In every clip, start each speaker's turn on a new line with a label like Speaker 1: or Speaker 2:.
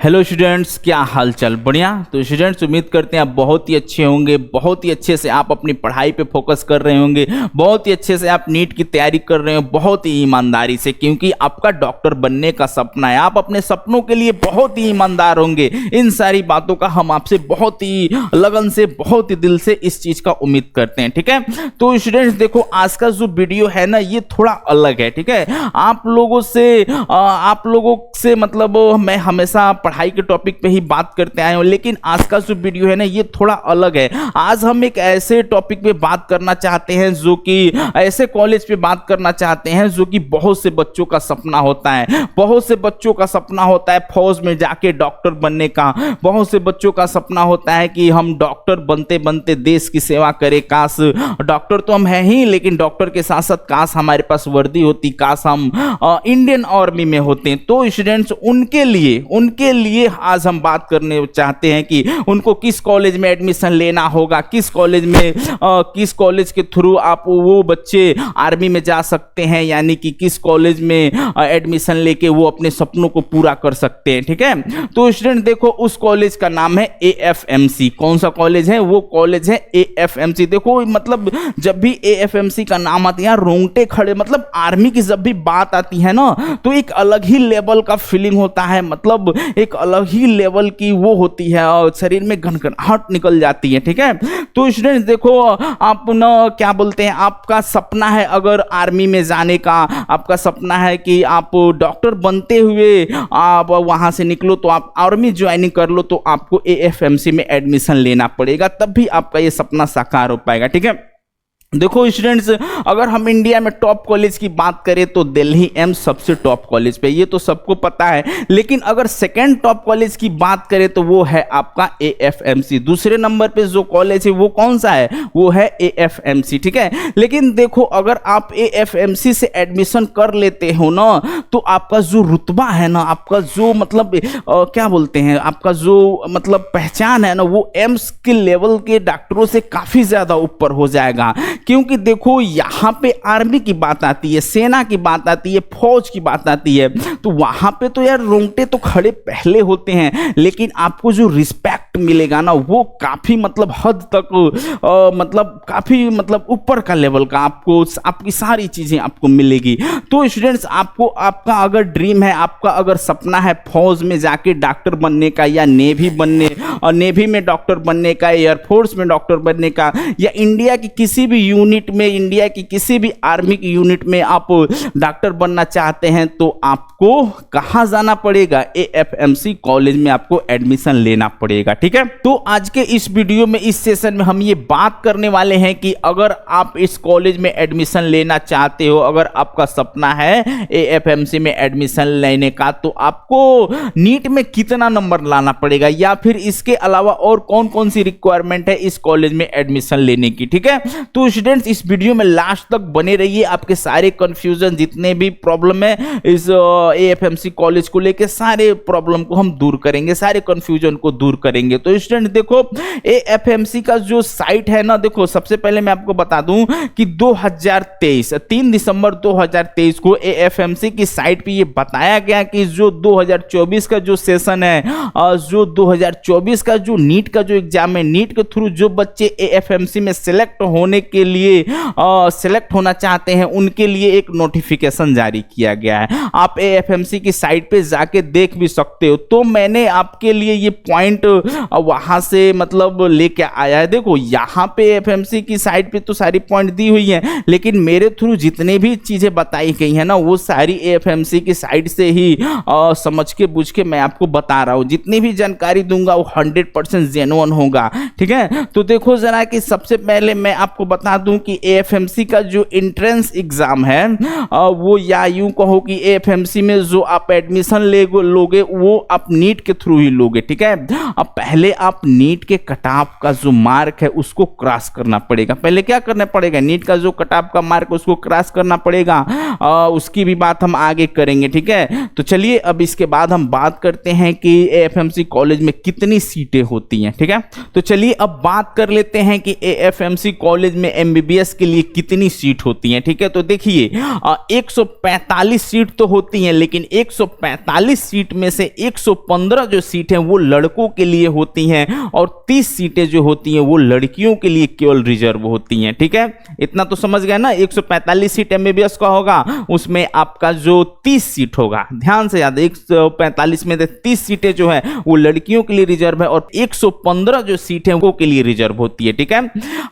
Speaker 1: Hello students, क्या हाल चाल? बढ़िया। तो स्टूडेंट्स, उम्मीद करते हैं आप बहुत ही अच्छे होंगे, बहुत ही अच्छे से आप अपनी पढ़ाई पे फोकस कर रहे होंगे, बहुत ही अच्छे से आप नीट की तैयारी कर रहे हो, बहुत ही ईमानदारी से, क्योंकि आपका डॉक्टर बनने का सपना है। आप अपने सपनों के लिए बहुत ही ईमानदार होंगे। इन सारी बातों का हम आपसे बहुत ही लगन से, बहुत ही दिल से इस चीज़ का उम्मीद करते हैं। ठीक है, तो स्टूडेंट्स देखो, आज का जो वीडियो है ना, ये थोड़ा अलग है। ठीक है, आप लोगों से मतलब मैं हमेशा पढ़ाई के टॉपिक पे ही बात करते आए हूं, लेकिन आज का जो वीडियो है ना, ये थोड़ा अलग है। आज हम एक ऐसे टॉपिक पे बात करना चाहते हैं, जो कि ऐसे कॉलेज पे बात करना चाहते हैं जो कि बहुत से बच्चों का सपना होता है। बहुत से बच्चों का सपना होता है फौज में जाके डॉक्टर बनने का। बहुत से बच्चों का सपना होता है कि हम डॉक्टर बनते बनते देश की सेवा करें। काश डॉक्टर तो हम हैं ही, लेकिन डॉक्टर के साथ साथ काश हमारे पास वर्दी होती, काश हम इंडियन आर्मी में होते। तो स्टूडेंट्स, उनके लिए आज हम बात करने चाहते हैं कि उनको किस कॉलेज में एडमिशन लेना होगा, किस कॉलेज के थ्रू आप वो बच्चे आर्मी में जा सकते हैं, यानी कि किस कॉलेज में एडमिशन लेके वो अपने सपनों को पूरा कर सकते हैं। ठीक है, तो स्टूडेंट देखो, उस कॉलेज का नाम है AFMC। कौन सा कॉलेज है? वो कॉलेज है AFMC। देखो, मतलब जब भी AFMC का नाम आता है यार, रोंगटे खड़े। मतलब आर्मी की जब भी बात आती है ना, तो एक अलग ही लेवल का फीलिंग होता है, मतलब एक अलग ही लेवल की वो होती है और शरीर में घनघनाहट निकल जाती है। ठीक है, तो स्टूडेंट्स देखो, आप ना क्या बोलते हैं, आपका सपना है अगर आर्मी में जाने का, आपका सपना है कि आप डॉक्टर बनते हुए आप वहां से निकलो, तो आप आर्मी ज्वाइनिंग कर लो, तो आपको AFMC में एडमिशन लेना पड़ेगा, तब भी आपका ये सपना साकार हो पाएगा। ठीक है, देखो स्टूडेंट्स, अगर हम इंडिया में टॉप कॉलेज की बात करें तो दिल्ली एम्स सबसे टॉप कॉलेज पे, ये तो सबको पता है। लेकिन अगर सेकंड टॉप कॉलेज की बात करें तो वो है आपका AFMC। दूसरे नंबर पे जो कॉलेज है वो कौन सा है? वो है AFMC। ठीक है, लेकिन देखो, अगर आप AFMC से एडमिशन कर लेते हो ना, तो आपका जो रुतबा है ना, आपका जो मतलब क्या बोलते हैं, आपका जो मतलब पहचान है ना, वो एम्स के लेवल के डॉक्टरों से काफ़ी ज़्यादा ऊपर हो जाएगा। क्योंकि देखो, यहाँ पे आर्मी की बात आती है, सेना की बात आती है, फौज की बात आती है, तो वहाँ पे तो यार रोंगटे तो खड़े पहले होते हैं, लेकिन आपको जो रिस्पेक्ट मिलेगा ना, वो काफ़ी मतलब हद तक मतलब काफ़ी मतलब ऊपर का लेवल का आपको, आपकी सारी चीज़ें आपको मिलेगी। तो स्टूडेंट्स, आपको आपका अगर ड्रीम है, आपका अगर सपना है फौज में जाके डॉक्टर बनने का, या नेवी में डॉक्टर बनने का, एयरफोर्स में डॉक्टर बनने का, या इंडिया की किसी भी यूनिट में, इंडिया की किसी भी आर्मी की यूनिट में आप डॉक्टर बनना चाहते हैं, तो आपको कहां जाना पड़ेगा? AFMC कॉलेज में आपको एडमिशन लेना पड़ेगा। ठीक है, तो आज के इस वीडियो में, इस सेशन में हम ये बात करने वाले हैं कि अगर आप इस कॉलेज में एडमिशन लेना चाहते हो, अगर आपका सपना है AFMC में एडमिशन लेने का, तो आपको नीट में कितना नंबर लाना पड़ेगा, या फिर इसके अलावा और कौन कौन सी रिक्वायरमेंट है इस कॉलेज में एडमिशन लेने की। ठीक है, तो स्टूडेंट्स, इस वीडियो में लास्ट तक बने रहिए। आपके सारे कंफ्यूजन, जितने भी प्रॉब्लम है इस AFMC कॉलेज को लेके, सारे प्रॉब्लम को हम दूर करेंगे, सारे कंफ्यूजन को दूर करेंगे। तो स्टूडेंट देखो, AFMC का जो साइट है ना, देखो सबसे पहले मैं आपको बता दूं कि 3 दिसंबर 2023 को AFMC की साइट पे ये बताया गया कि जो 2024 का जो सेशन है, जो 2024 का जो नीट का जो एग्जाम है, नीट के थ्रू जो बच्चे AFMC में सिलेक्ट होने के लिए सिलेक्ट होना चाहते हैं, उनके लिए एक नोटिफिकेशन जारी किया गया है। आप AFMC की साइट पे जाके देख भी सकते हो। तो मैंने आपके लिए ये पॉइंट वहां से मतलब लेके आया है। देखो, यहाँ पे AFMC की साइट पे तो सारी पॉइंट दी हुई है, लेकिन मेरे थ्रू जितने भी चीजें बताई गई है ना, वो सारी AFMC की साइट से ही समझ के बुझ के मैं आपको बता रहा हूँ। जितनी भी जानकारी दूंगा वो 100% जेन्युइन होगा। ठीक है, तो देखो जरा कि सबसे पहले मैं आपको बता दूं कि AFMC का जो एंट्रेंस एग्जाम है, वो या यूं कहो कि AFMC में जो आप एडमिशन लोगे, वो आप नीट के थ्रू ही लोगे। ठीक है, अब पहले आप नीट के कट ऑफ का जो मार्क है उसको क्रॉस करना पड़ेगा। पहले क्या करना पड़ेगा? नीट का जो कट ऑफ का मार्क उसको क्रॉस करना पड़ेगा। उसकी भी बात हम आगे करेंगे। ठीक है, तो चलिए अब इसके बाद हम बात करते हैं कि AFMC कॉलेज में कितनी सीटें होती हैं। ठीक है, तो चलिए अब बात कर लेते हैं कि AFMC कॉलेज में एमबीबीएस के लिए कितनी सीट होती हैं, ठीक है। तो देखिए 145 सीट तो होती हैं, लेकिन 145 सीट में से 115 जो सीट हैं वो लड़कों के लिए होती हैं और 30 सीटें जो होती हैं वो लड़कियों के लिए केवल रिजर्व होती हैं, ठीक है। इतना तो समझ गए ना। 145 सीट एमबीबीएस का होगा, उसमें आपका जो 30 सीट होगा, ध्यान से याद, 145 में से 30 सीटें जो है वो लड़कियों के लिए रिजर्व है और 115 जो सीट है वो के लिए रिजर्व होती है, ठीक है।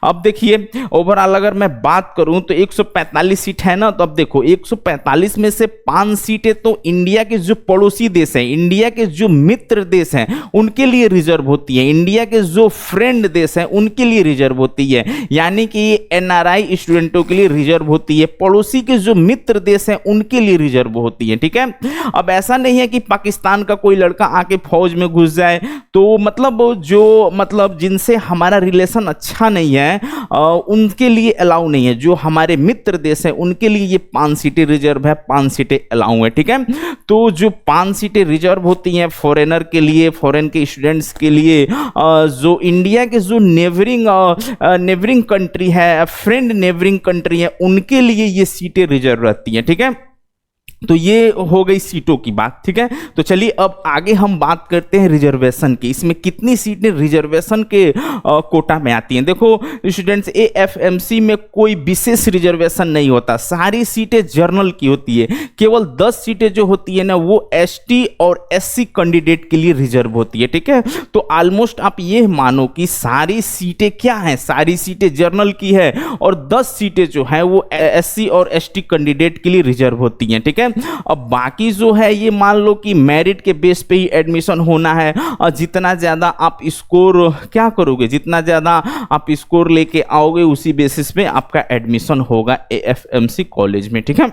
Speaker 1: अब देखिए ओवरऑल अगर मैं बात करूं तो 145 सीट है ना, तो अब देखो 145 में से 5 सीटें तो इंडिया के जो पड़ोसी देश हैं, इंडिया के जो मित्र देश हैं उनके लिए रिजर्व होती है, इंडिया के जो फ्रेंड देश हैं उनके लिए रिजर्व होती है, यानी कि एनआरआई स्टूडेंटों के लिए रिजर्व होती है, पड़ोसी के जो मित्र देश हैं उनके लिए रिजर्व होती है, ठीक है। अब ऐसा नहीं है कि पाकिस्तान का कोई लड़का आके फौज में घुस जाए तो मतलब जिनसे हमारा रिलेशन अच्छा नहीं है उनके लिए अलाउ नहीं है, जो हमारे मित्र देश हैं उनके लिए ये 5 सीटें रिजर्व है, 5 सीटें अलाउ है, ठीक है। तो जो 5 सीटें रिजर्व होती हैं फॉरेनर के लिए, फॉरेन के स्टूडेंट्स के लिए, जो इंडिया के जो नेबरिंग कंट्री है, फ्रेंड नेबरिंग कंट्री है, उनके लिए ये सीटें रिजर्व रहती हैं, ठीक है। तो ये हो गई सीटों की बात, ठीक है। तो चलिए अब आगे हम बात करते हैं रिजर्वेशन की। इसमें कितनी सीटें रिजर्वेशन के कोटा में आती हैं। देखो स्टूडेंट्स, एएफएमसी में कोई विशेष रिजर्वेशन नहीं होता, सारी सीटें जर्नल की होती है। केवल 10 सीटें जो होती है ना वो एसटी और एससी कैंडिडेट के लिए रिजर्व होती है, ठीक है। तो ऑलमोस्ट आप ये मानो कि सारी सीटें क्या हैं, सारी सीटें जर्नल की है और 10 सीटें जो है वो एससी और एसटी कैंडिडेट के लिए रिजर्व होती हैं, ठीक है। अब बाकी जो है ये मान लो कि मेरिट के बेस पे ही एडमिशन होना है और जितना ज्यादा आप स्कोर क्या करोगे, जितना ज्यादा आप स्कोर लेके आओगे उसी बेसिस पे आपका एडमिशन होगा एएफएमसी कॉलेज में, ठीक है।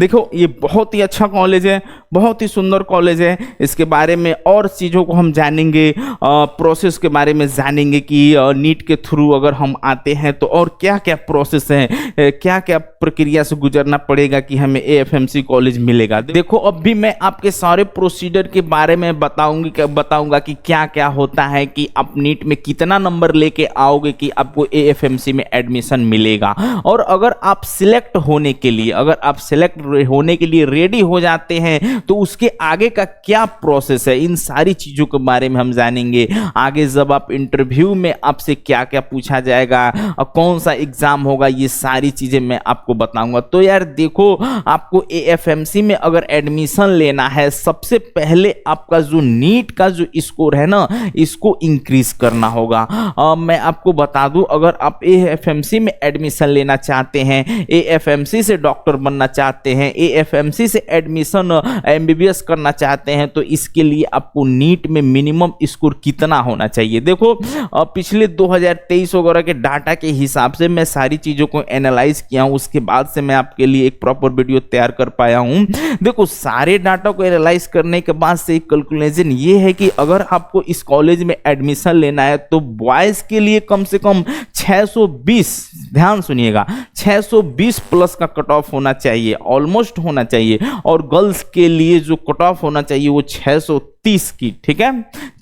Speaker 1: देखो ये बहुत ही अच्छा कॉलेज है, बहुत ही सुंदर कॉलेज है। इसके बारे में और चीज़ों को हम जानेंगे, प्रोसेस के बारे में जानेंगे कि नीट के थ्रू अगर हम आते हैं तो और क्या क्या प्रोसेस है, क्या क्या प्रक्रिया से गुजरना पड़ेगा कि हमें एएफएमसी कॉलेज मिलेगा। देखो अब भी मैं आपके सारे प्रोसीजर के बारे में बताऊंगा कि क्या क्या होता है, कि आप नीट में कितना नंबर लेके आओगे कि आपको एएफएमसी में एडमिशन मिलेगा। और अगर आप सिलेक्ट होने के लिए, अगर आप सेलेक्ट होने के लिए रेडी हो जाते हैं तो उसके आगे का क्या प्रोसेस है, इन सारी चीजों के बारे में हम जानेंगे। आगे जब आप इंटरव्यू में आपसे क्या क्या पूछा जाएगा और कौन सा एग्जाम होगा, ये सारी चीजें मैं आपको बताऊंगा। तो यार देखो, आपको एएफएमसी में अगर एडमिशन लेना है, सबसे पहले आपका जो नीट का जो स्कोर है ना, इसको इंक्रीज करना होगा। मैं आपको बता दूं, अगर आप एएफएमसी में एडमिशन लेना चाहते हैं, एएफएमसी से डॉक्टर बनना चाहते हैं, एएफएमसी से एडमिशन एमबीबीएस करना चाहते हैं, तो इसके लिए आपको नीट में मिनिमम स्कोर कितना होना चाहिए। देखो पिछले 2023 वगैरह के डाटा के हिसाब से मैं सारी चीज़ों को एनालाइज किया हूँ, उसके बाद से मैं आपके लिए एक प्रॉपर वीडियो तैयार कर पाया हूँ। देखो सारे डाटा को एनालाइज करने के बाद से एक कैलकुलेशन ये है कि अगर आपको इस कॉलेज में एडमिशन लेना है तो बॉयज़ के लिए कम से कम 620, ध्यान सुनिएगा, 620 प्लस का कट ऑफ होना चाहिए, ऑलमोस्ट होना चाहिए। और गर्ल्स के लिए जो कट ऑफ होना चाहिए वो 630 की, ठीक है,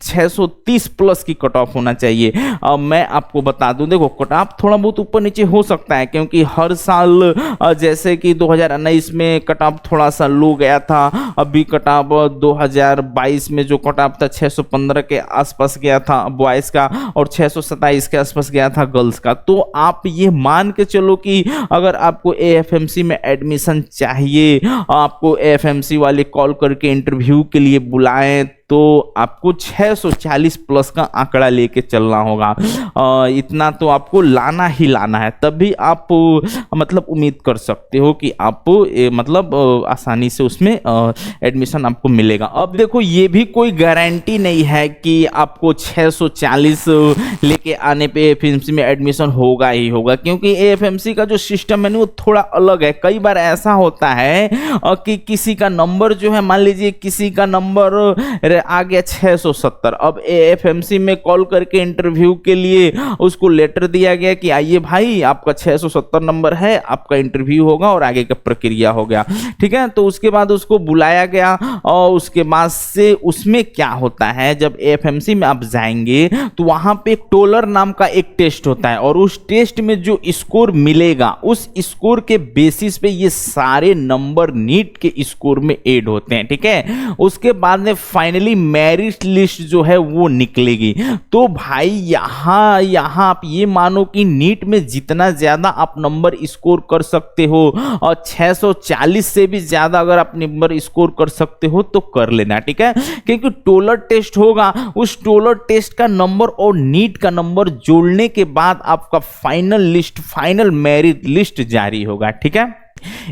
Speaker 1: 630 प्लस की कट ऑफ होना चाहिए। मैं आपको बता दूं, देखो कट ऑफ थोड़ा बहुत ऊपर नीचे हो सकता है, क्योंकि हर साल जैसे कि 2019 में कट ऑफ थोड़ा सा लो गया था, अभी कट ऑफ 2022 में जो कट ऑफ था 615 के आसपास गया था बॉयज़ का और 627 के आसपास गया था गर्ल्स का। तो आप ये मान के चलो कि अगर आपको एएफएमसी में एडमिशन चाहिए, आपको एएफएमसी वाले कॉल करके इंटरव्यू के लिए बुलाएं, तो आपको 640 प्लस का आंकड़ा लेके चलना होगा। इतना तो आपको लाना ही लाना है, तभी आप मतलब उम्मीद कर सकते हो कि आप मतलब आसानी से उसमें एडमिशन आपको मिलेगा। अब देखो ये भी कोई गारंटी नहीं है कि आपको 640 लेके आने पे एएफएमसी में एडमिशन होगा ही होगा, क्योंकि एएफएमसी का जो सिस्टम है ना वो थोड़ा अलग है। कई बार ऐसा होता है कि किसी का नंबर जो है, मान लीजिए किसी का नंबर आ गया 670। अब एएफएमसी में कॉल करके इंटरव्यू के लिए उसको लेटर दिया गया कि आइए भाई आपका 670 नंबर है, आपका इंटरव्यू होगा और आगे का प्रक्रिया हो गया। ठीक है, तो उसके बाद उसको बुलाया गया और उसके बाद से उसमें क्या होता है, जब एएफएमसी में आप जाएंगे तो वहां पे टोलर नाम का एक टेस्ट होता है और उस टेस्ट में जो स्कोर मिलेगा उस स्कोर के बेसिस पे ये सारे नंबर नीट के स्कोर में ऐड होते हैं। ठीक है, उसके बाद में फाइनली मेरिट लिस्ट जो है वो निकलेगी। तो भाई यहां आप ये मानो कि नीट में जितना ज्यादा आप नंबर स्कोर कर सकते हो और 640 से भी ज्यादा अगर आप नंबर स्कोर कर सकते हो तो कर लेना। ठीक है, क्योंकि टोलर टेस्ट होगा, उस टोलर टेस्ट का नंबर और नीट का नंबर जोड़ने के बाद आपका final list, final merit list जारी होगा। ठीक है,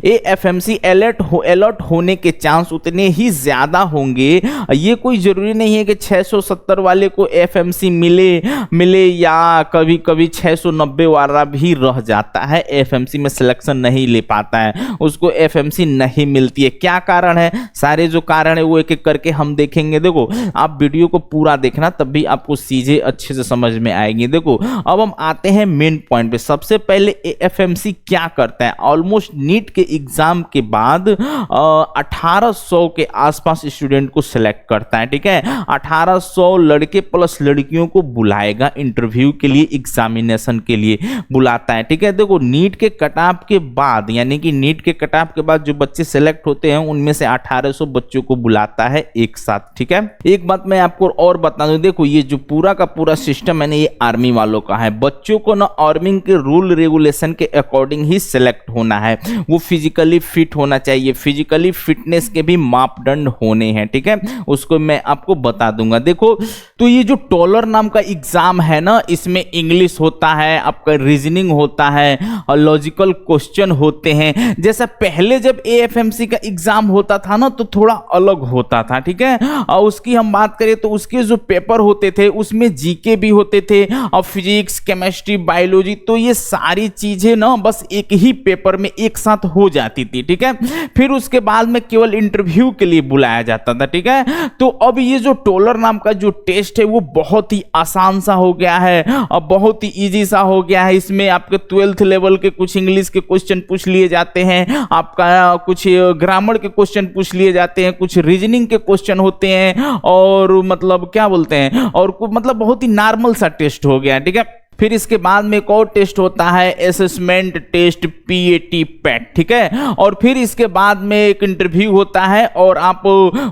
Speaker 1: एएफएमसी अलर्ट होने के चांस उतने ही ज्यादा होंगे। ये कोई जरूरी नहीं है कि 670 वाले को एएफएमसी मिले या कभी कभी 690 वाला भी रह जाता है, एएफएमसी में सिलेक्शन नहीं ले पाता है, उसको एएफएमसी नहीं मिलती है। क्या कारण है, सारे जो कारण है वो एक एक करके हम देखेंगे। देखो आप वीडियो को पूरा देखना तब भी आपको चीजें अच्छे से समझ में आएंगी। देखो अब हम आते हैं मेन पॉइंट पे। सबसे पहले एएफएमसी क्या करता है, ऑलमोस्ट नीट के एग्जाम के बाद 1800 के आसपास स्टूडेंट को सिलेक्ट करता है। ठीक है, 1800 लड़के प्लस लड़कियों को बुलाएगा इंटरव्यू के लिए, एग्जामिनेशन के लिए बुलाता है। ठीक है, देखो नीट के कट ऑफ के बाद, यानी कि नीट के कट ऑफ के बाद जो बच्चे सिलेक्ट होते हैं उनमें से 1800 बच्चों को बुलाता है एक साथ। ठीक है, एक बात मैं आपको और बता दूं, देखो ये जो पूरा का पूरा सिस्टम है ना, ये आर्मी वालों का है। बच्चों को ना आर्मी के रूल रेगुलेशन के अकॉर्डिंग ही सिलेक्ट होना है, वो फिजिकली फिट होना चाहिए, फिजिकली फिटनेस के भी मापदंड होने हैं। ठीक है, उसको मैं आपको बता दूंगा। देखो तो ये जो टॉलर नाम का एग्जाम है ना, इसमें इंग्लिश होता है, आपका रीजनिंग होता है और लॉजिकल क्वेश्चन होते हैं। जैसा पहले जब एएफएमसी का एग्जाम होता था ना तो थोड़ा अलग होता था। ठीक है, और उसकी हम बात करें तो उसके जो पेपर होते थे उसमें जीके भी होते थे और फिजिक्स, केमिस्ट्री, बायोलॉजी, तो ये सारी चीजें ना बस एक ही पेपर में एक साथ हो जाती थी। ठीक है, फिर उसके बाद में केवल इंटरव्यू के लिए बुलाया जाता था। ठीक है, तो अब ये जो टोलर नाम का जो टेस्ट है वो बहुत ही आसान सा हो गया है और बहुत ही इजी सा हो गया है। इसमें आपके 12th लेवल के कुछ इंग्लिश के क्वेश्चन पूछ लिए जाते हैं, आपका कुछ ग्रामर के क्वेश्चन पूछ लिए जाते हैं, कुछ रीजनिंग के क्वेश्चन होते हैं और मतलब क्या बोलते हैं, और मतलब बहुत ही नॉर्मल सा टेस्ट हो गया। ठीक है, फिर इसके बाद में एक और टेस्ट होता है असेसमेंट टेस्ट, पीएटी पैट। ठीक है, और फिर इसके बाद में एक इंटरव्यू होता है और आप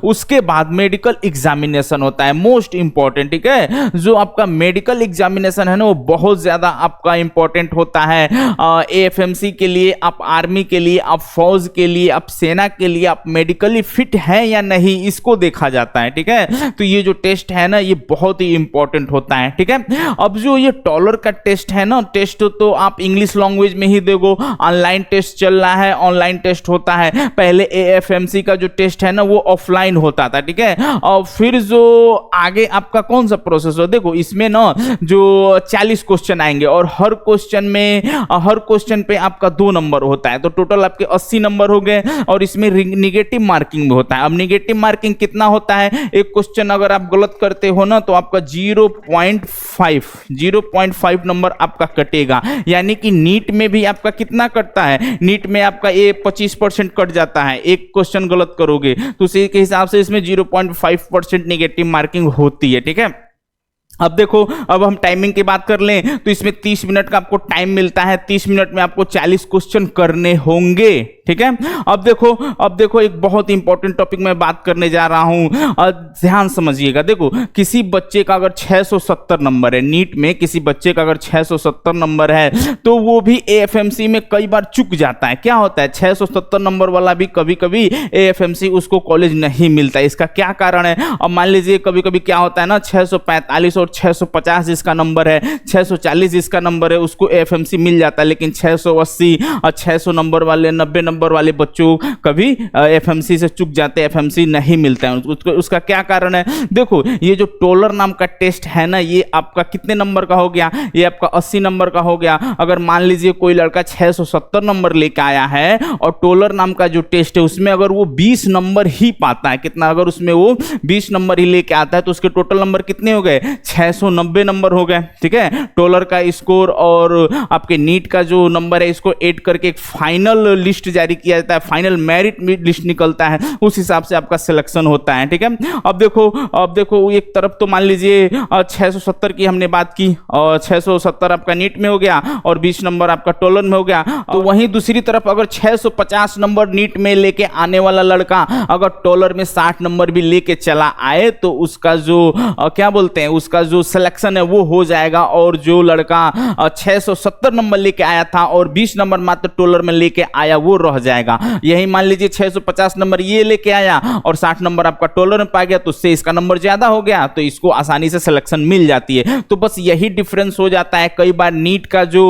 Speaker 1: उसके बाद मेडिकल एग्जामिनेशन होता है, मोस्ट इंपॉर्टेंट। ठीक है, जो आपका मेडिकल एग्जामिनेशन है ना वो बहुत ज्यादा आपका इंपॉर्टेंट होता है एएफएमसी के लिए, आप आर्मी के लिए, आप फौज के लिए, आप सेना के लिए, आप मेडिकली फिट है या नहीं इसको देखा जाता है। ठीक है, तो ये जो टेस्ट है ना ये बहुत ही इंपॉर्टेंट होता है। ठीक है, अब जो ये टॉलर का टेस्ट है ना, टेस्ट तो आप इंग्लिश लैंग्वेज में ही देखो, ऑनलाइन टेस्ट चल रहा है, ऑनलाइन टेस्ट होता है। पहले एएफएमसी का जो टेस्ट है ना वो ऑफलाइन होता था। ठीक है, और फिर जो आगे आपका कौन सा प्रोसेस हो, देखो इसमें ना जो 40 क्वेश्चन आएंगे और हर क्वेश्चन पे आपका 2 नंबर होता है, तो टोटल आपके 80 नंबर हो गए। और इसमें निगेटिव मार्किंग भी होता है। अब निगेटिव मार्किंग कितना होता है, एक क्वेश्चन अगर आप गलत करते हो ना तो आपका 0.5 नंबर आपका कटेगा। यानी कि नीट में भी आपका कितना कटता है, नीट में आपका ये 25% कट जाता है, एक क्वेश्चन गलत करोगे तो उसी के हिसाब से इसमें 0.5% नेगेटिव मार्किंग होती है। ठीक है, अब देखो, अब हम टाइमिंग की बात कर लें तो इसमें 30 मिनट का आपको टाइम मिलता है, 30 मिनट में आपको 40 क्वेश्चन करने होंगे। ठीक है, अब देखो एक बहुत इंपॉर्टेंट टॉपिक मैं बात करने जा रहा हूं और ध्यान समझिएगा। देखो किसी बच्चे का अगर 670 नंबर है, नीट में किसी बच्चे का अगर 670 नंबर है तो वो भी एएफएमसी में कई बार चूक जाता है। क्या होता है, 670 नंबर वाला भी कभी कभी एएफएमसी उसको कॉलेज नहीं मिलता है। इसका क्या कारण है, अब मान लीजिए कभी कभी क्या होता है ना, 645 और 650 जिसका नंबर है, 640 जिसका नंबर है उसको एएफएमसी मिल जाता है, लेकिन 680 और 600 नंबर वाले, 90 नंबर वाले बच्चों कभी एफएमसी से चूक जाते हैं, एफएमसी नहीं मिलता है उसका क्या कारण है? देखो ये जो टोलर नाम का टेस्ट है ना, ये आपका कितने नंबर का हो गया? ये आपका 80 नंबर का हो गया। अगर मान लीजिए कोई लड़का 670 नंबर लेके आया है और टोलर नाम का जो टेस्ट है उसमें अगर वो 20 नंबर ही पाता है, कितना, अगर उसमें वो 20 नंबर ही लेके आता है तो उसके टोटल नंबर कितने हो गए? 690 नंबर हो गए। ठीक है, टोलर का स्कोर और आपके नीट का जो नंबर है इसको ऐड करके एक फाइनल लिस्ट जारी किया जाता है, फाइनल मेरिट लिस्ट निकलता है, उस हिसाब से आपका सिलेक्शन होता है। ठीक है, अब देखो एक तरफ तो मान लीजिए 670 की हमने बात की और 670 आपका नीट में हो गया और 20 नंबर आपका टोलर में हो गया। तो वहीं दूसरी तरफ अगर 650 नंबर नीट में लेके आने वाला लड़का अगर टोलर में 60 नंबर भी लेके चला आए तो उसका जो क्या बोलते हैं, उसका जो सिलेक्शन है वो हो जाएगा। और जो लड़का 670 नंबर लेके आया था और 20 नंबर मात्र टोलर में लेके आया वो रह जाएगा। यही मान लीजिए 650 नंबर ये लेके आया और 60 नंबर आपका टोलर में पा गया तो उससे इसका नंबर ज्यादा हो गया तो इसको आसानी से सिलेक्शन मिल जाती है। तो बस यही डिफरेंस हो जाता है। कई बार नीट का जो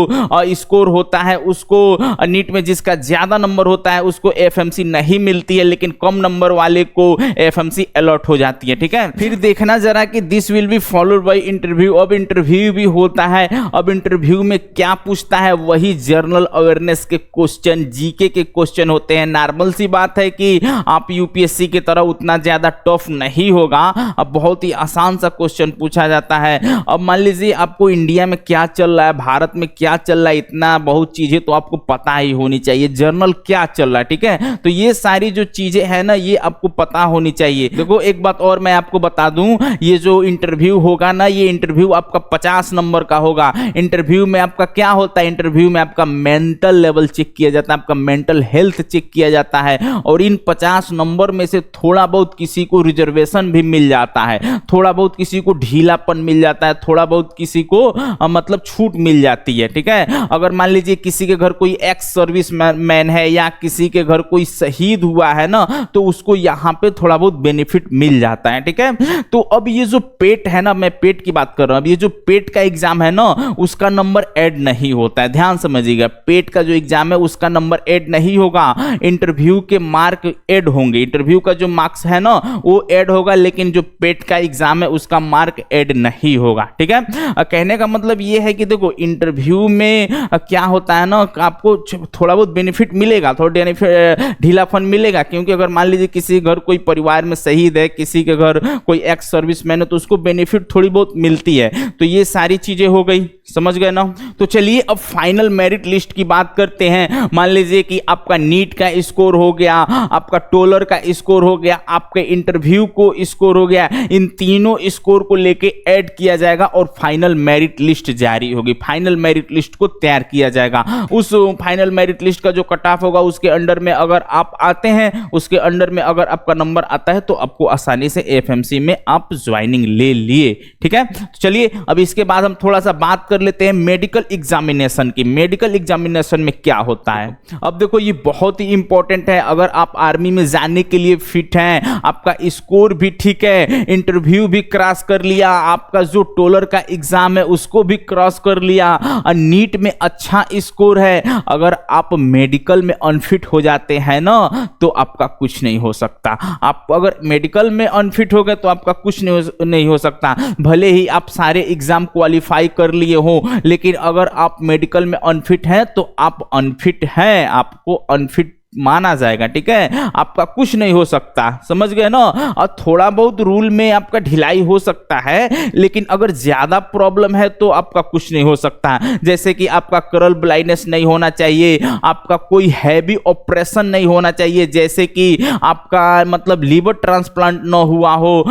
Speaker 1: स्कोर होता है उसको, नीट में जिसका ज्यादा नंबर होता है उसको एफएमसी नहीं मिलती है, लेकिन कम नंबर वाले को एफएमसी अलॉट हो जाती है। ठीक है, फिर देखना जरा कि this will be followed by interview. अब इंटरव्यू भी होता है। अब इंटरव्यू में क्या पूछता है? वही जनरल अवेयरनेस के क्वेश्चन, जीके के क्वेश्चन होते हैं। नॉर्मल सी बात है कि आप यूपीएससी की तरह उतना ज्यादा टफ नहीं होगा, अब बहुत ही आसान सा क्वेश्चन पूछा जाता है। अब मान लीजिए आपको इंडिया में क्या चल रहा है, भारत में क्या चल रहा है, इतना बहुत चीजें तो आपको पता ही होनी चाहिए, जनरल क्या चल रहा है। ठीक है, तो ये सारी जो चीजें है ना ये आपको पता होनी चाहिए। देखो एक बात और मैं आपको बता दूं, ये जो इंटरव्यू होगा ना, ये इंटरव्यू आपका 50 नंबर का होगा। इंटरव्यू में आपका क्या होता है? इंटरव्यू में आपका मेंटल लेवल चेक किया जाता है, आपका मेंटल हेल्थ चेक किया जाता है और इन 50 नंबर में से थोड़ा बहुत किसी को रिजर्वेशन भी मिल जाता है, थोड़ा बहुत किसी को ढीलापन मिल जाता है, थोड़ा बहुत किसी को मतलब छूट मिल जाती है। ठीक है, अगर मान लीजिए किसी के घर कोई एक्स सर्विस मैन है या किसी के घर कोई शहीद हुआ है ना तो उसको यहाँ पे थोड़ा बहुत बेनिफिट मिल जाता है। ठीक है, तो अब ये जो पेट है ना, मैं पेट की बात कर रहा हूं, अब ये जो पेट का एग्जाम है ना उसका नंबर ऐड नहीं होता है, ध्यान समझिएगा। पेट का जो एग्जाम है उसका नंबर ऐड नहीं होगा, इंटरव्यू के मार्क ऐड होंगे, इंटरव्यू का जो मार्क्स है ना वो ऐड होगा, लेकिन जो पेट का एग्जाम है उसका मार्क ऐड नहीं होगा। ठीक है, कहने का मतलब ये है कि देखो इंटरव्यू में क्या होता है ना, आपको थोड़ा बहुत बेनिफिट मिलेगा, थोड़ा ढीलापन मिलेगा, क्योंकि अगर मान लीजिए किसी घर कोई परिवार में शहीद है, किसी के घर कोई एक्स सर्विसमैन है तो उसको बेनिफिट थोड़ी बहुत मिलती है। तो ये सारी चीजें हो गई, समझ गए ना। तो चलिए अब फाइनल मेरिट लिस्ट की बात करते हैं। मान लीजिए कि आपका नीट का स्कोर हो गया, आपका टोलर का स्कोर हो गया, आपके इंटरव्यू को स्कोर हो गया, इन तीनों स्कोर को लेके ऐड किया जाएगा और फाइनल मेरिट लिस्ट जारी होगी। फाइनल मेरिट लिस्ट को तैयार किया जाएगा। उस फाइनल मेरिट लिस्ट का जो कट ऑफ होगा उसके अंडर में अगर आप आते हैं, उसके अंडर में अगर आपका नंबर आता है तो आपको आसानी से एफएमसी में आप ज्वाइनिंग ले लिए। ठीक है, तो चलिए अब इसके बाद हम थोड़ा सा बात कर लेते हैं मेडिकल एग्जामिनेशन की। मेडिकल एग्जामिनेशन में क्या होता है? अब देखो ये बहुत ही इंपॉर्टेंट है। अगर आप आर्मी में जाने के लिए फिट हैं, आपका स्कोर भी ठीक है, इंटरव्यू भी क्रॉस कर लिया, आपका जो टोलर का एग्जाम है उसको भी क्रॉस कर लिया और नीट में अच्छा स्कोर है, अगर आप मेडिकल में अनफिट हो जाते हैं ना तो आपका कुछ नहीं हो सकता। आप अगर मेडिकल में अनफिट हो गए तो आपका कुछ नहीं हो सकता, भले ही आप सारे एग्जाम क्वालिफाई कर लिए हो, लेकिन अगर आप मेडिकल में अनफिट हैं तो आप अनफिट हैं, आपको अनफिट माना जाएगा। ठीक है, आपका कुछ नहीं हो सकता, समझ गए ना। और थोड़ा बहुत रूल में आपका ढिलाई हो सकता है, लेकिन अगर ज्यादा प्रॉब्लम है तो आपका कुछ नहीं हो सकता। जैसे कि आपका करल ब्लाइंडनेस नहीं होना चाहिए, आपका कोई हैवी ऑपरेशन नहीं होना चाहिए, जैसे कि आपका मतलब लीवर ट्रांसप्लांट ना हुआ हो,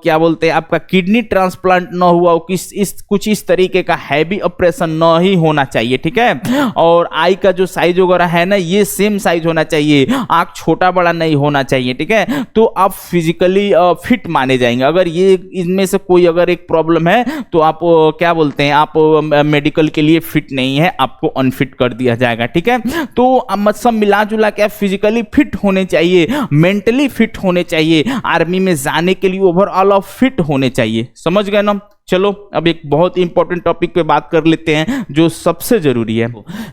Speaker 1: क्या बोलते हैं आपका किडनी ट्रांसप्लांट ना हुआ हो, कुछ इस तरीके का हैवी ऑपरेशन ना ही होना चाहिए। ठीक है, और आई का जो साइज वगैरह है ना ये सेम साइज होना चाहिए, आंख छोटा बड़ा नहीं होना चाहिए। ठीक है, तो आप फिजिकली फिट माने जाएंगे। अगर ये इनमें से कोई अगर एक प्रॉब्लम है तो आप क्या बोलते हैं, आप मेडिकल के लिए फिट नहीं है, आपको अनफिट कर दिया जाएगा। ठीक है, तो सब मिला जुला के फिजिकली फिट होने चाहिए, मेंटली फिट होने चाहिए, आर्मी में जाने के लिए ओवरऑल फिट होने चाहिए, समझ गए ना। चलो अब एक बहुत इंपॉर्टेंट टॉपिक पे बात कर लेते हैं जो सबसे जरूरी है।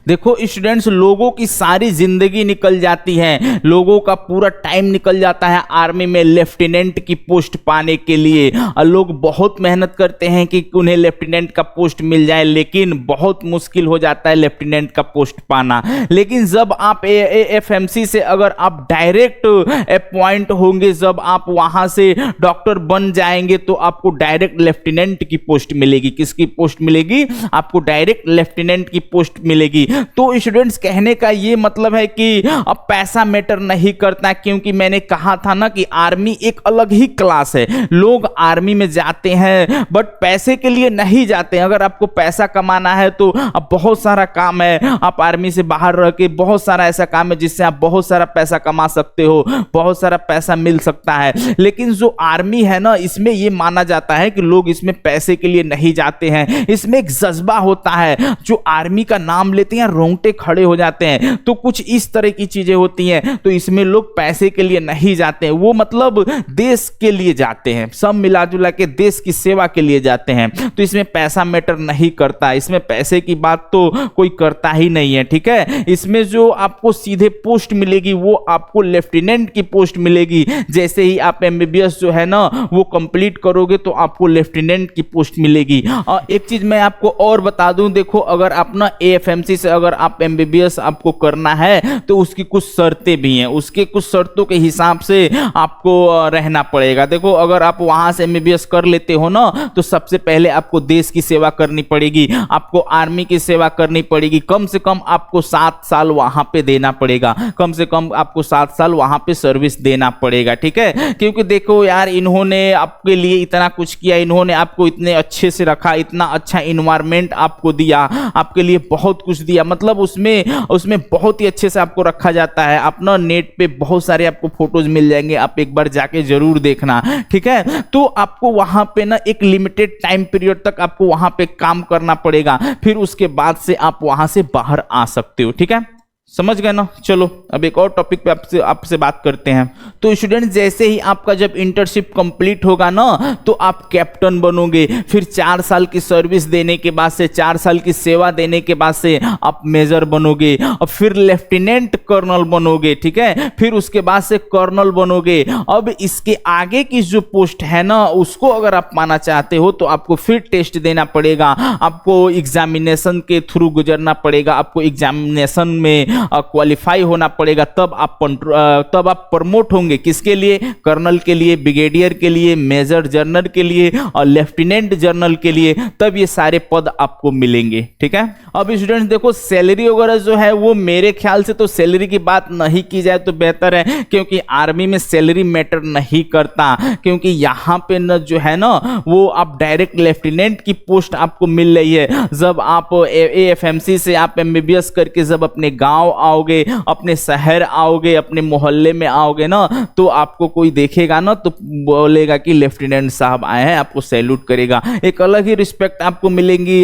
Speaker 1: देखो स्टूडेंट्स, लोगों की सारी जिंदगी निकल जाती है, लोगों का पूरा टाइम निकल जाता है आर्मी में लेफ्टिनेंट की पोस्ट पाने के लिए, और लोग बहुत मेहनत करते हैं कि उन्हें लेफ्टिनेंट का पोस्ट मिल जाए, लेकिन बहुत मुश्किल हो जाता है लेफ्टिनेंट का पोस्ट पाना। लेकिन जब आप एएफएमसी से अगर आप डायरेक्ट अपॉइंट होंगे, जब आप वहां से डॉक्टर बन जाएंगे, तो आपको डायरेक्ट लेफ्टिनेंट की पोस्ट मिलेगी। किसकी पोस्ट मिलेगी? आपको डायरेक्ट लेफ्टिनेंट की पोस्ट मिलेगी। तो स्टूडेंट्स, कहने का ये मतलब है कि अब पैसा मैटर नहीं करता, क्योंकि मैंने कहा था ना कि आर्मी एक अलग ही क्लास है। लोग आर्मी में जाते हैं बट पैसे के लिए नहीं जाते हैं। अगर आपको पैसा कमाना है तो अब बहुत सारा काम है, आप आर्मी से बाहर रह के बहुत सारा ऐसा काम है जिससे आप बहुत सारा पैसा कमा सकते हो, बहुत सारा पैसा मिल सकता है। लेकिन जो आर्मी है ना, इसमें यह माना जाता है कि लोग इसमें पैसे के लिए नहीं जाते हैं, इसमें एक जज्बा होता है। जो आर्मी का नाम लेते हैं रोंगटे खड़े हो जाते हैं। तो कुछ इस तरह की चीजें होती हैं। तो इसमें लोग पैसे के लिए नहीं जाते हैं, वो मतलब देश के लिए जाते हैं, सब मिला जुला के देश की सेवा के लिए जाते हैं। तो इसमें पैसा मैटर नहीं करता, इसमें पैसे की बात तो कोई करता ही नहीं है, ठीक है। इसमें जो आपको सीधे पोस्ट मिलेगी वो आपको लेफ्टिनेंट की पोस्ट मिलेगी। जैसे ही आप एमबीबीएस जो है ना वो कंप्लीट करोगे तो आपको लेफ्टिनेंट की पोस्ट मिलेगी। और एक चीज मैं आपको और बता दूं, देखो अगर आप ना एएफएमसी से अगर आप एमबीबीएस आपको करना है तो उसकी कुछ शर्तें भी हैं, उसके कुछ शर्तों के हिसाब से आपको रहना पड़ेगा। देखो अगर आप वहां से एमबीबीएस कर लेते हो ना, तो सबसे पहले आपको देश की सेवा करनी पड़ेगी, आपको आर्मी की सेवा करनी पड़ेगी। कम से कम आपको 7 साल वहां पे देना पड़ेगा, कम से कम आपको 7 साल वहां पे सर्विस देना पड़ेगा, ठीक है। क्योंकि देखो यार, इन्होंने आपके लिए इतना कुछ किया, इन्होंने आपको इतने अच्छे से रखा, इतना अच्छा इन्वायरमेंट आपको दिया, आपके लिए बहुत कुछ दिया, मतलब उसमें बहुत ही अच्छे से आपको रखा जाता है। अपना नेट पे बहुत सारे आपको फोटोज मिल जाएंगे, आप एक बार जाके जरूर देखना, ठीक है। तो आपको वहां पे ना एक लिमिटेड टाइम पीरियड तक आपको वहां पे काम करना पड़ेगा, फिर उसके बाद से आप वहां से बाहर आ सकते हो, ठीक है। समझ गए ना। चलो अब एक और टॉपिक पे आपसे बात करते हैं। तो स्टूडेंट, जैसे ही आपका जब इंटर्नशिप कंप्लीट होगा ना, तो आप कैप्टन बनोगे, फिर 4 साल की सर्विस देने के बाद से, 4 साल की सेवा देने के बाद से आप मेजर बनोगे, और फिर लेफ्टिनेंट कर्नल बनोगे, ठीक है। फिर उसके बाद से कर्नल बनोगे। अब इसके आगे की जो पोस्ट है ना, उसको अगर आप पाना चाहते हो तो आपको फिर टेस्ट देना पड़ेगा, आपको एग्जामिनेशन के थ्रू गुजरना पड़ेगा, आपको एग्जामिनेशन में क्वालिफाई होना पड़ेगा, तब आप प्रमोट होंगे। किसके लिए? कर्नल के लिए, ब्रिगेडियर के लिए, मेजर जनरल के लिए और लेफ्टिनेंट जनरल के लिए। तब ये सारे पद आपको मिलेंगे, ठीक है। अब स्टूडेंट्स देखो, सैलरी वगैरह जो है वो मेरे ख्याल से तो सैलरी की बात नहीं की जाए तो बेहतर है, क्योंकि आर्मी में सैलरी मैटर नहीं करता। क्योंकि यहाँ पे न जो है ना, वो आप डायरेक्ट लेफ्टिनेंट की पोस्ट आपको मिल रही है। जब आप एएफएमसी से आप एमबीबीएस करके जब अपने गांव आओगे, अपने शहर आओगे, अपने मोहल्ले में आओगे ना, तो आपको कोई देखेगा ना तो बोलेगा कि लेफ्टिनेंट साहब आए हैं, आपको सैल्यूट करेगा, एक अलग ही रिस्पेक्ट आपको मिलेंगी।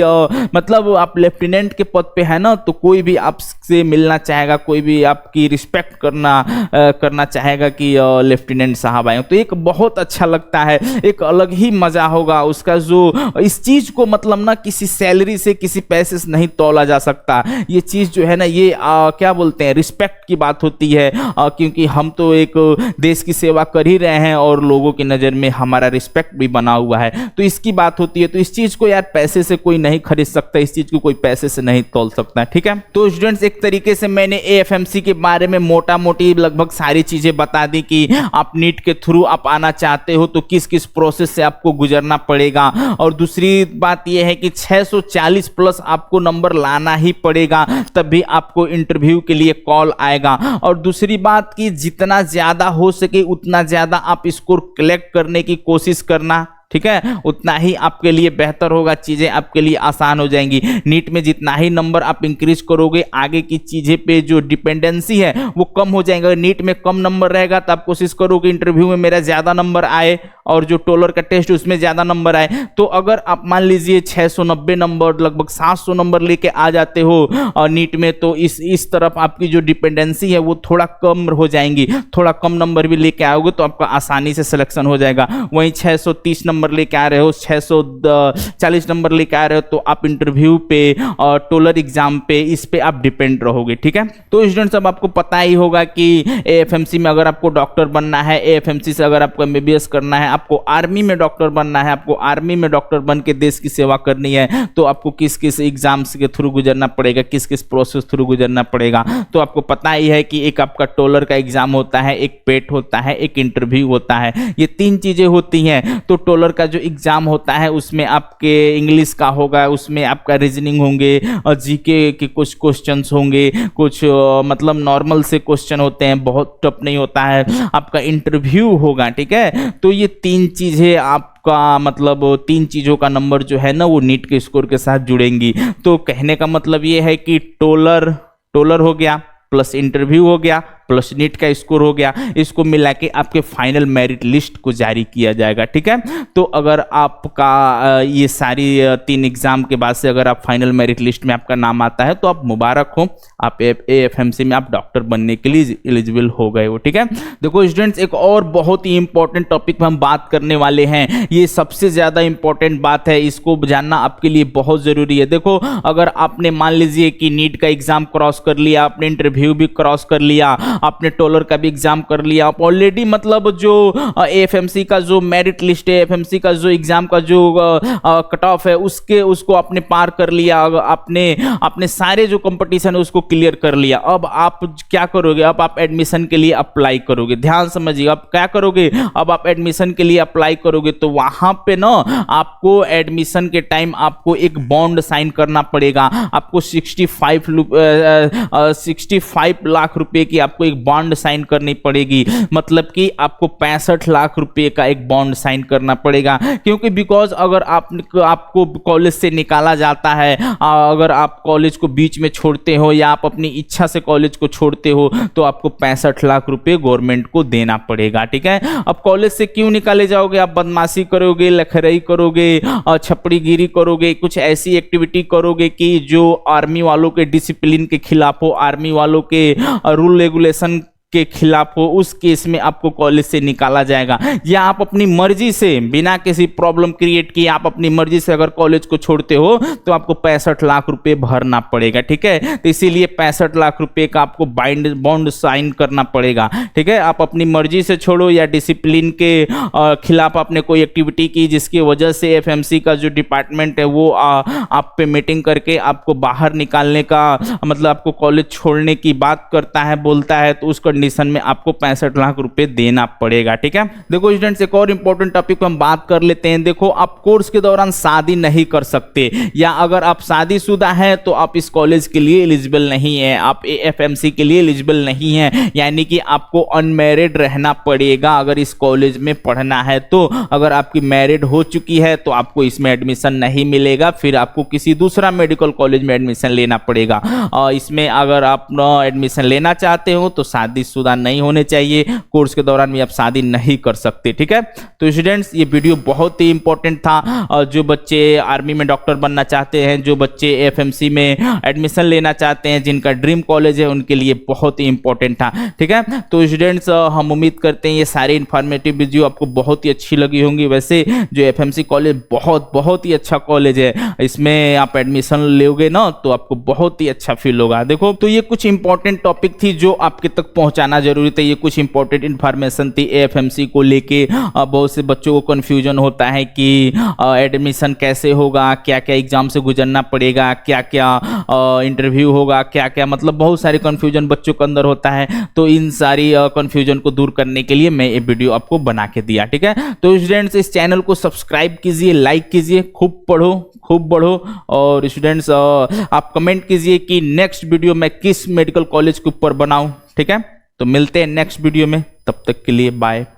Speaker 1: मतलब आप लेफ्टिनेंट के पद पे है ना, तो कोई भी आपसे मिलना चाहेगा, कोई भी आपकी रिस्पेक्ट करना चाहेगा कि लेफ्टिनेंट साहब आए। तो एक बहुत अच्छा लगता है, एक अलग ही मजा होगा उसका। जो इस चीज को मतलब ना किसी सैलरी से, किसी पैसे से नहीं तोला जा सकता। ये चीज जो है ना, ये क्या बोलते हैं, रिस्पेक्ट की बात होती है, क्योंकि हम तो एक देश की सेवा कर ही रहे हैं और लोगों की नज़र में हमारा रिस्पेक्ट भी बना हुआ है, तो इसकी बात होती है। तो इस चीज़ को यार पैसे से कोई नहीं खरीद सकता, इस चीज़ को कोई पैसे से नहीं तोल सकता, ठीक है। तो स्टूडेंट्स, एक तरीके से मैंने एएफएमसी के बारे में मोटा मोटी लगभग सारी चीज़ें बता दी कि आप नीट के थ्रू आप आना चाहते हो तो किस किस प्रोसेस से आपको गुजरना पड़ेगा। और दूसरी बात यह है कि 640 प्लस आपको नंबर लाना ही पड़ेगा, तभी आपको इंटरव्यू के लिए कॉल आएगा। और दूसरी बात कि जितना ज्यादा हो सके उतना ज्यादा आप स्कोर कलेक्ट करने की कोशिश करना, ठीक है, उतना ही आपके लिए बेहतर होगा, चीजें आपके लिए आसान हो जाएंगी। नीट में जितना ही नंबर आप इंक्रीज करोगे, आगे की चीजें पे जो डिपेंडेंसी है वो कम हो जाएगा। नीट में कम नंबर रहेगा तो आप कोशिश करोगे इंटरव्यू में मेरा ज्यादा नंबर आए, और जो टोलर का टेस्ट उसमें ज़्यादा नंबर आए, तो अगर आप मान लीजिए 690 नंबर लगभग 700 नंबर लेके आ जाते हो और नीट में, तो इस तरफ आपकी जो डिपेंडेंसी है वो थोड़ा कम हो जाएंगी, थोड़ा कम नंबर भी लेके आओगे तो आपका आसानी से सिलेक्शन हो जाएगा। वहीं 630 नंबर लेके आ रहे हो, 640 नंबर लेके आ रहे हो, तो आप इंटरव्यू पे और टोलर एग्जाम पे इस पे आप डिपेंड रहोगे, ठीक है। तो स्टूडेंट्स अब आपको पता ही होगा कि एएफएमसी में अगर आपको डॉक्टर बनना है, एएफएमसी से अगर आपको एमबीबीएस करना है, आपको आर्मी में डॉक्टर बनना है, आपको आर्मी में डॉक्टर बन के देश की सेवा करनी है, तो आपको किस किस एग्जाम्स के थ्रू गुजरना पड़ेगा, किस किस प्रोसेस थ्रू गुजरना पड़ेगा। तो आपको पता ही है कि एक आपका टोलर का एग्जाम होता है, एक पेट होता है, एक इंटरव्यू होता है, ये 3 चीजें होती हैं। तो टोलर का जो एग्जाम होता है उसमें आपके इंग्लिश का होगा, उसमें आपका रीजनिंग होंगे और जीके के कुछ क्वेश्चंस होंगे, कुछ मतलब नॉर्मल से क्वेश्चन होते हैं, बहुत टफ नहीं होता है। आपका इंटरव्यू होगा, ठीक है। तो ये 3 चीजें आपका मतलब 3 चीज़ों का नंबर जो है ना वो नीट के स्कोर के साथ जुड़ेंगी। तो कहने का मतलब ये है कि टोलर हो गया प्लस इंटरव्यू हो गया प्लस नीट का स्कोर हो गया, इसको मिला के आपके फाइनल मेरिट लिस्ट को जारी किया जाएगा, ठीक है। तो अगर आपका ये सारी 3 एग्जाम के बाद से अगर आप फाइनल मेरिट लिस्ट में आपका नाम आता है तो आप मुबारक हो, आप एएफएमसी में आप डॉक्टर बनने के लिए एलिजिबल हो गए हो, ठीक है। देखो स्टूडेंट्स, एक और बहुत ही इंपॉर्टेंट टॉपिक पर हम बात करने वाले हैं, ये सबसे ज्यादा इंपॉर्टेंट बात है, इसको जानना आपके लिए बहुत जरूरी है। देखो अगर आपने मान लीजिए कि नीट का एग्जाम क्रॉस कर लिया, आपने इंटरव्यू भी क्रॉस कर लिया, आपने टोलर का भी एग्जाम कर लिया, आप ऑलरेडी मतलब जो एएफएमसी का जो मेरिट लिस्ट है, एएफएमसी का जो एग्जाम का जो कट ऑफ है उसको आपने पार कर लिया, आपने सारे जो कंपटीशन है उसको क्लियर कर लिया। अब आप क्या करोगे, अब आप एडमिशन के लिए अप्लाई करोगे। ध्यान समझिए, अब क्या करोगे, अब आप एडमिशन के लिए अप्लाई करोगे तो वहां पे ना आपको एडमिशन के टाइम आपको एक बॉन्ड साइन करना पड़ेगा। आपको 65 लाख रुपए की आपको एक बॉन्ड साइन करनी पड़ेगी, मतलब कि आपको 65 लाख रुपए का एक बॉन्ड साइन करना पड़ेगा। क्योंकि बिकॉज अगर आपको कॉलेज से निकाला जाता है, अगर आप कॉलेज को बीच में छोड़ते हो या आप अपनी इच्छा से कॉलेज को छोड़ते हो तो आपको 65 लाख रुपए गवर्नमेंट को देना पड़ेगा, ठीक है। अब कॉलेज से क्यों निकाले जाओगे, आप बदमाशी करोगे, लखरई करोगे, छपड़ीगिरी करोगे, कुछ ऐसी एक्टिविटी करोगे कि जो आर्मी वालों के डिसिप्लिन के खिलाफ हो, आर्मी वालों के रूल रेगुलेशन के खिलाफ हो, उस केस में आपको कॉलेज से निकाला जाएगा। या आप अपनी मर्जी से बिना किसी प्रॉब्लम क्रिएट किए आप अपनी मर्जी से अगर कॉलेज को छोड़ते हो तो आपको 65 लाख रुपए भरना पड़ेगा, ठीक है। तो इसीलिए 65 लाख रुपए का आपको बॉन्ड साइन करना पड़ेगा, ठीक है। आप अपनी मर्जी से छोड़ो या डिसिप्लिन के खिलाफ आपने कोई एक्टिविटी की जिसकी वजह से एएफएमसी का जो डिपार्टमेंट है वो आप पे मीटिंग करके आपको बाहर निकालने का मतलब आपको कॉलेज छोड़ने की बात करता है, बोलता है, तो उसको कंडीशन में आपको 65 लाख रुपए देना पड़ेगा, ठीक है। देखो स्टूडेंट्स, एक और इंपॉर्टेंट टॉपिक पर हम बात कर लेते हैं। देखो आप कोर्स के दौरान शादी नहीं कर सकते, या अगर आप शादीशुदा हैं तो आप इस कॉलेज के लिए एलिजिबल नहीं है, आप एएफएमसी के लिए एलिजिबल नहीं है, यानी कि आपको अनमैरिड रहना पड़ेगा अगर इस कॉलेज में पढ़ना है। तो अगर आपकी मैरिड हो चुकी है तो आपको इसमें एडमिशन नहीं मिलेगा, फिर आपको किसी दूसरा मेडिकल कॉलेज में एडमिशन लेना पड़ेगा। इसमें अगर आप एडमिशन लेना चाहते हो तो शादीशुदा नहीं होने चाहिए, कोर्स के दौरान भी आप शादी नहीं कर सकते, ठीक है। तो स्टूडेंट्स, ये वीडियो बहुत ही इंपॉर्टेंट था। जो बच्चे आर्मी में डॉक्टर बनना चाहते हैं, जो बच्चे एएफएमसी में एडमिशन लेना चाहते हैं, जिनका ड्रीम कॉलेज है, उनके लिए बहुत ही इंपॉर्टेंट था, ठीक है। तो स्टूडेंट्स, हम उम्मीद करते हैं ये सारी इंफॉर्मेटिव वीडियो आपको बहुत ही अच्छी लगी होंगी। वैसे जो एएफएमसी कॉलेज बहुत ही अच्छा कॉलेज है, इसमें आप एडमिशन लोगे ना तो आपको बहुत ही अच्छा फील होगा। देखो, तो ये कुछ इंपॉर्टेंट टॉपिक थी जो आपके तक पहुंचाना जरूरी था, ये कुछ इंपॉर्टेंट इंफॉर्मेशन थी एएफएमसी को लेके। बहुत से बच्चों को कंफ्यूजन होता है कि एडमिशन कैसे होगा, क्या क्या एग्जाम से गुजरना पड़ेगा, क्या क्या इंटरव्यू होगा, क्या क्या मतलब बहुत सारे कंफ्यूजन बच्चों के अंदर होता है। तो इन सारी कंफ्यूजन को दूर करने के लिए मैं ये वीडियो आपको बना के दिया, ठीक है। तो स्टूडेंट्स, इस चैनल को सब्सक्राइब कीजिए, लाइक कीजिए, खूब पढ़ो, खूब बढ़ो। और स्टूडेंट्स, आप कमेंट कीजिए कि नेक्स्ट वीडियो मैं किस मेडिकल कॉलेज के ऊपर बनाऊं, ठीक है। तो मिलते हैं नेक्स्ट वीडियो में, तब तक के लिए बाय।